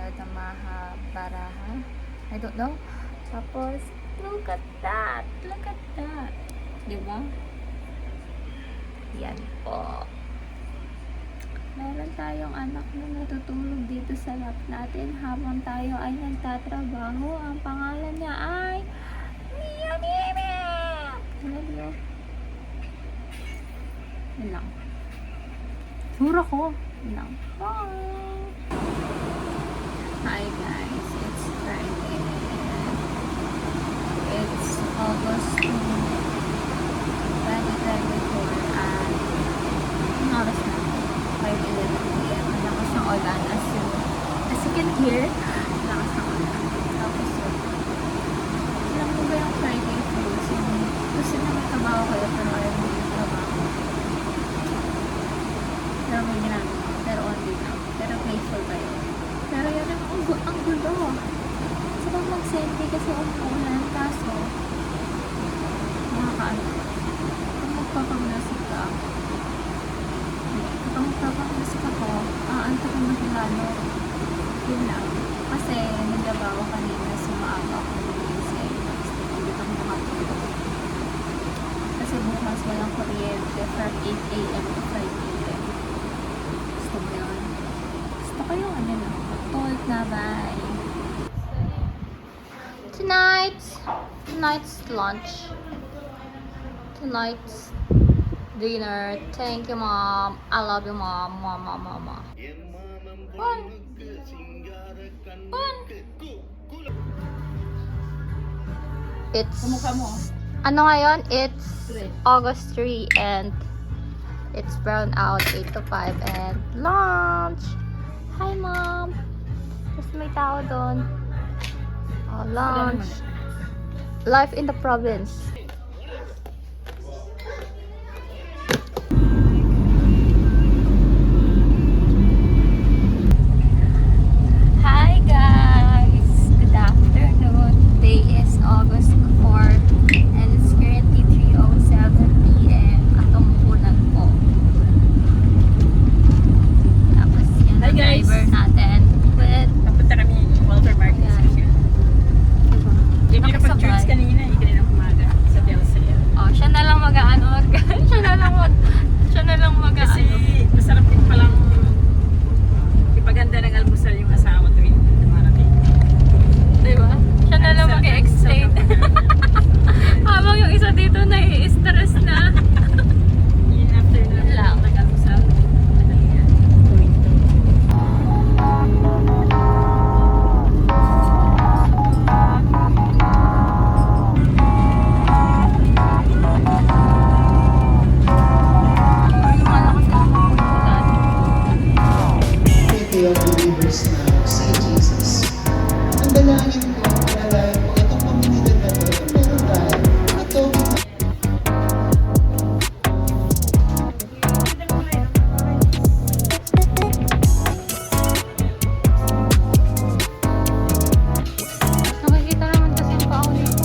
manonood ng Mahabharata. I don't know. Tapos, look at that. Look at that. Diba? Yan po. Meron tayong anak na natutulog dito sa lap natin habang tayo ay nagtatrabaho. Ang pangalan niya ay Mia Mimi! Alam niyo? Yun lang. Sura ko. Yun lang. Bye! Hi guys, it's Friday. It's August 2, 2024 at ang oras na 5:11 p.m. Ang lakas ng ulan as you can hear, ang lakas ng ulan. Tapos yun. Alam mo ba yung Friday blues? Gusto na may trabaho kayo pero ayaw mo yung trabaho. Pero may ginagawa. Pero only now. Pero grateful kayo. Pero yun ang gulo. Sarap mag-senti kasi umuulan. Kaso, makakaano. Kung magpapag-music ka, kapag magpapag-music ako, aanto ko na kilalo. Yun lang. Kasi naglabaw kanina, sumaaga ako ng gising. Tapos hindi ako makatulog. Kasi bukas walang kuryente from 8 a.m. to 5 p.m. Gusto mo yun? Gusto ko yung ano na. Talk na, bye! Tonight's lunch. Tonight's dinner. Thank you, Mom. I love you, Mom. Mama. Fun. It's ano ngayon? It's August 3 and it's brown out 8 to 5 and lunch. Hi, Mom. Tapos may tao doon. Oh, lunch. Life in the province. Hi guys! Good afternoon. Today is August 4 and it's currently 3:07 p.m. at umuulan po. Tapos yan ang driver natin. But, Napunta kami yung Walter Market Station. Hindi ka pag-church kanina, hindi na umaga sa Delcia. oh, siya na lang mag-ano. siya na lang mag-ano. Kasi masarap din palang ipaganda ng almusal yung asawa tuwing dumarating. Diba? Siya na lang mag-explain. Habang yung isa dito nai-stress na. Yun after na lang nag-almusal. Madali yan. Community of Believers na si Jesus. Ang dalangin ko, nalayan ko itong komunidad na ito, meron tayo. Ito, Nakikita naman kasi yung pao dito.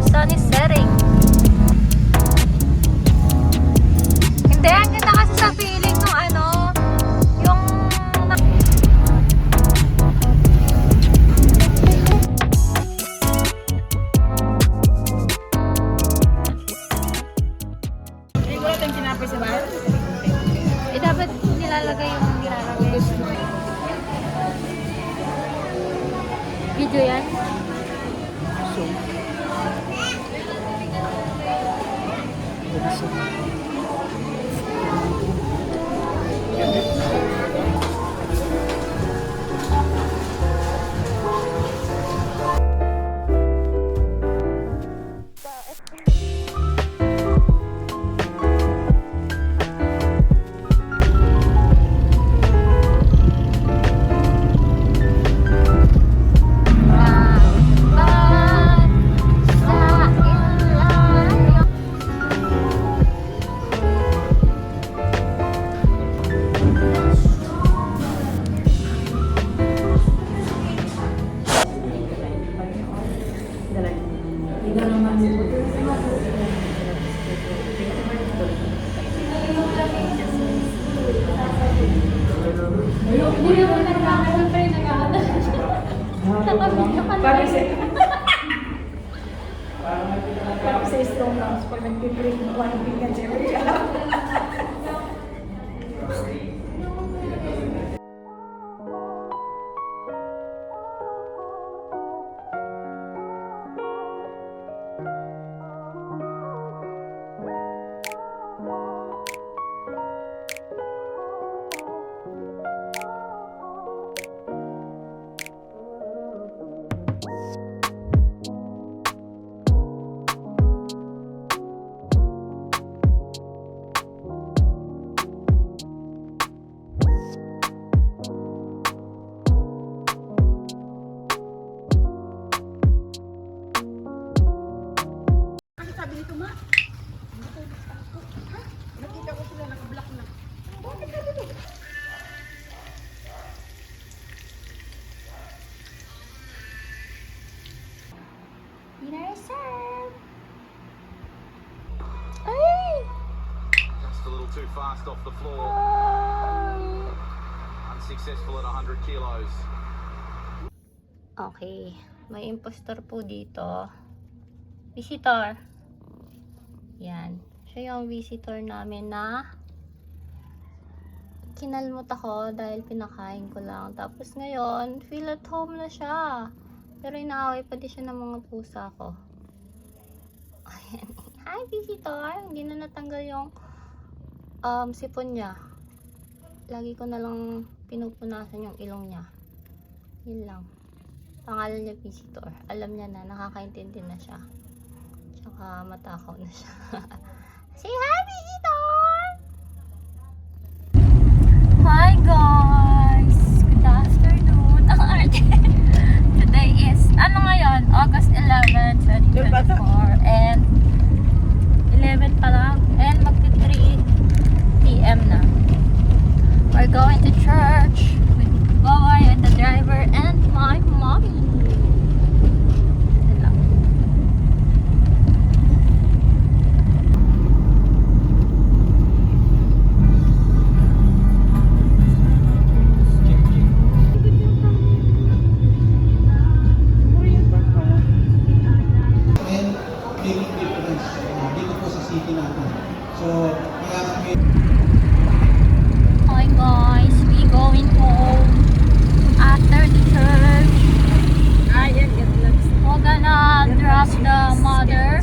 Sun is setting. Hindi, ang ganda kasi sa feeling nung ano, yung Hindi ko natin kinapay sa bahay. dapat nilalagay yung nilalagay. Video yan? So, donuts pag nag-break ng 1 billion every Ano sabi nito, ma? Nakita ko sila naka-block na. Bakit sabi nito? Dinner serve! Ay! Just a little too fast off the floor. Unsuccessful at 100 kilos. Okay. May impostor po dito. Visitor. Yan. Siya yung visitor namin na kinalmot ako dahil pinakain ko lang. Tapos ngayon, feel at home na siya. Pero inaaway pa din siya ng mga pusa ko. Ayan. Hi, visitor! Hindi na natanggal yung sipon niya. Lagi ko na lang pinupunasan yung ilong niya. Yun lang. Pangalan niya visitor. Alam niya na, nakakaintindi na siya. Tsaka matakaw na siya. Say hi, visitor! Hi, guys! Good afternoon! Ang arte! Today is, ano ngayon? August 11, 2024. And 11 pa lang. And magti-3 p.m. na. We're going to church with Boy and the driver and my mommy. Yun lang. And big difference dito po sa city natin. So, kaya Hi guys, we going home after the church. Ayan, get lost. We're gonna drop the mother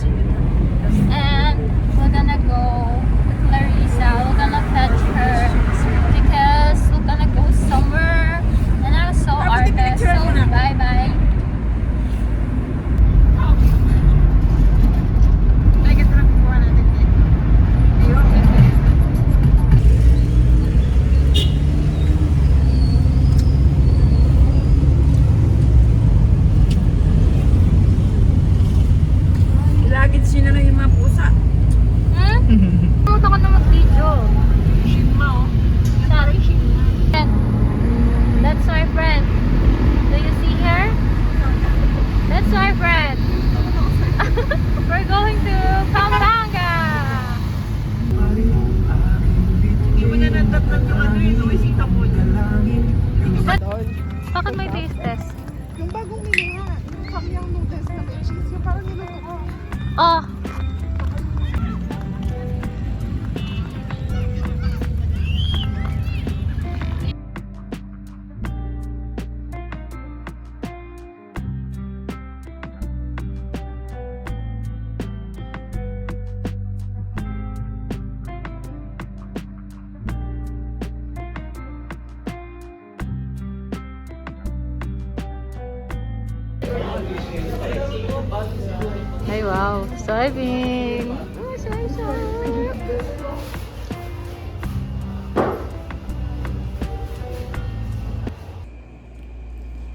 and we're gonna go to Clarissa. We're gonna fetch her because we're gonna go somewhere and I'm so artist. So bye bye. Ay, ito lang kukuha natin dito. Ayun. Ilagid siya na lang yung mga pusa. Pumunta ko na mag-video. Shima, oh. Sorry, Shima. That's my friend. Do you see her? That's my friend. We're going to Pampanga. Hindi mo na natatag yung ano yung noisita mo dyan. Bakit may taste test? Yung bagong milinga, yung samyang noodles na may cheese, yung parang niluto ko. Oh. Ay, wow. Surfing. Oh, surf, surf.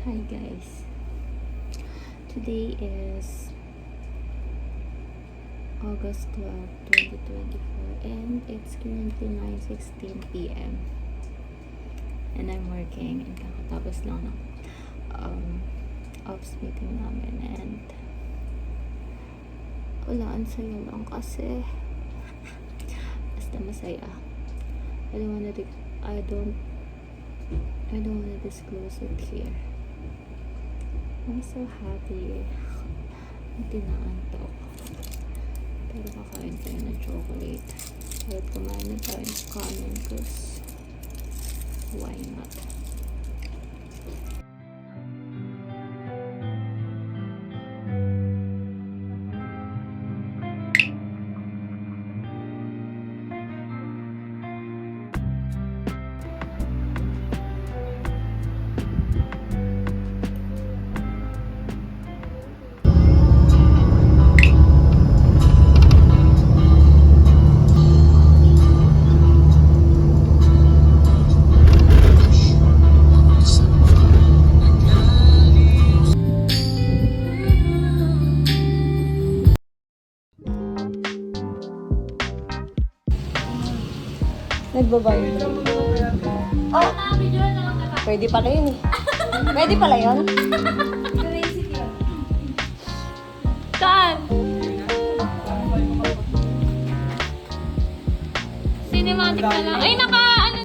Hi, guys. Today is August 12, 2024 and it's currently 9:16 p.m. And I'm working and kakatapos lang ng ops meeting namin and wala, ang saya lang kasi basta masaya. I don't wanna disclose it here. I'm so happy. Hindi na antok. Pero Pero kakain tayo ng chocolate. Kahit kumain na tayo ng kanin because why not? Nagbabayad. Oh! Pwede pala yun eh. Pwede pala yun? Saan? Cinematic na lang. Ay, naka... Ano?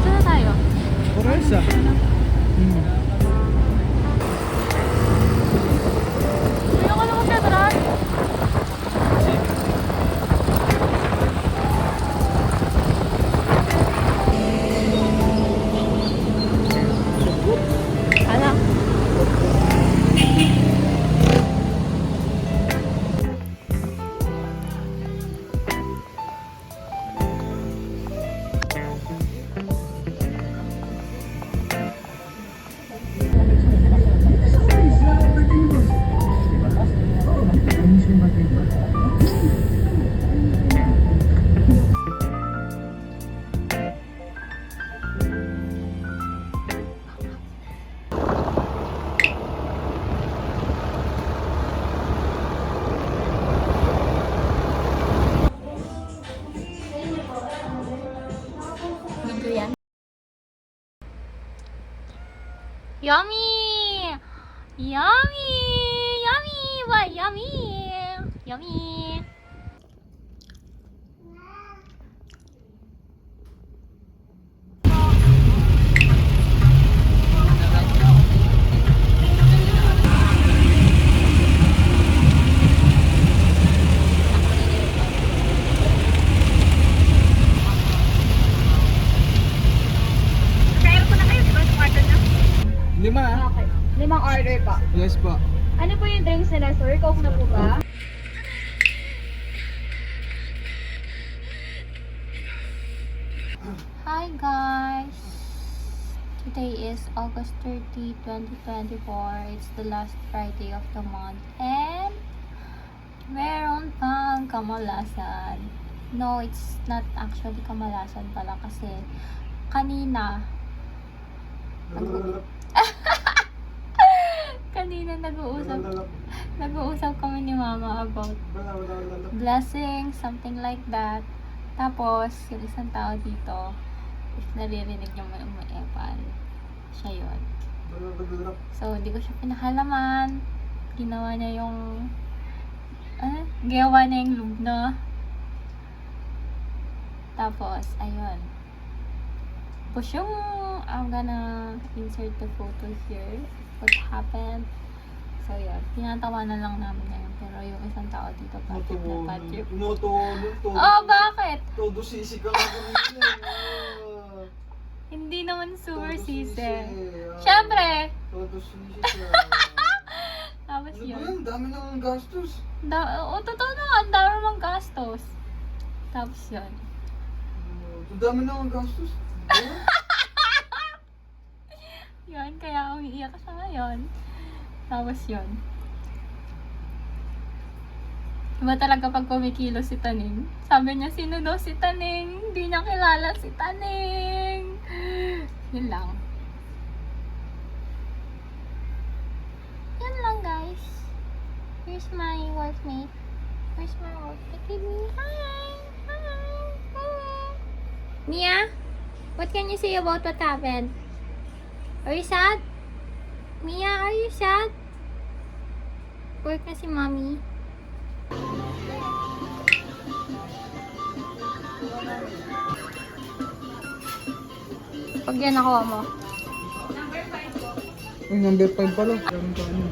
Saan na tayo? Oresa. Ayoko na mag-tetran. Anak. Video yan. Yummy! Yummy! Yummy! What? Yummy! Yummy! Kaya ko na kayo, di ba? Tumartan na. 5. Okay. 5 order pa. Yes po. Ano po yung drinks nila, sir? Coke na po ba? Hi guys! Today is August 30, 2024. It's the last Friday of the month and meron pang kamalasan. No, it's not actually kamalasan pala kasi kanina kanina nag-uusap kami ni mama about blessing, something like that. Tapos, yung isang tao dito, if naririnig niyo may umaepal, siya yun. So, hindi ko siya pinakalaman. Ginawa niya yung gawa niya yung lubno. Tapos, ayun. Tapos yung, I'm gonna insert the photo here. What happened? So, yun. Tinatawanan lang namin ngayon. Pero yung isang tao dito, patrip na patrip. Tumutunan. Oh, bakit? Todo sisi ka nga kanina. Hindi naman super Todo sisi. ah. Syempre! Todo sisi ka. Tapos Ano ba yun. yan? Dami nang gastos. Totoo naman, dami namang gastos. Tapos yun. Ang dami nang gastos. Yun, kaya umiiyak siya ngayon. Tapos yun. Iba talaga pag kumikilo si Taning. Sabi niya, sino daw si Taning? Hindi niya kilala si Taning. Yun lang. Yan lang, guys. Here's my workmate. Where's my workmate? Hi! Hi! Hi! Mia? What can you say about what happened? Are you sad? Mia, are you sad? Work na si mommy. Pag yan nakuha mo. Ay, number 5 pala. Meron pa ano.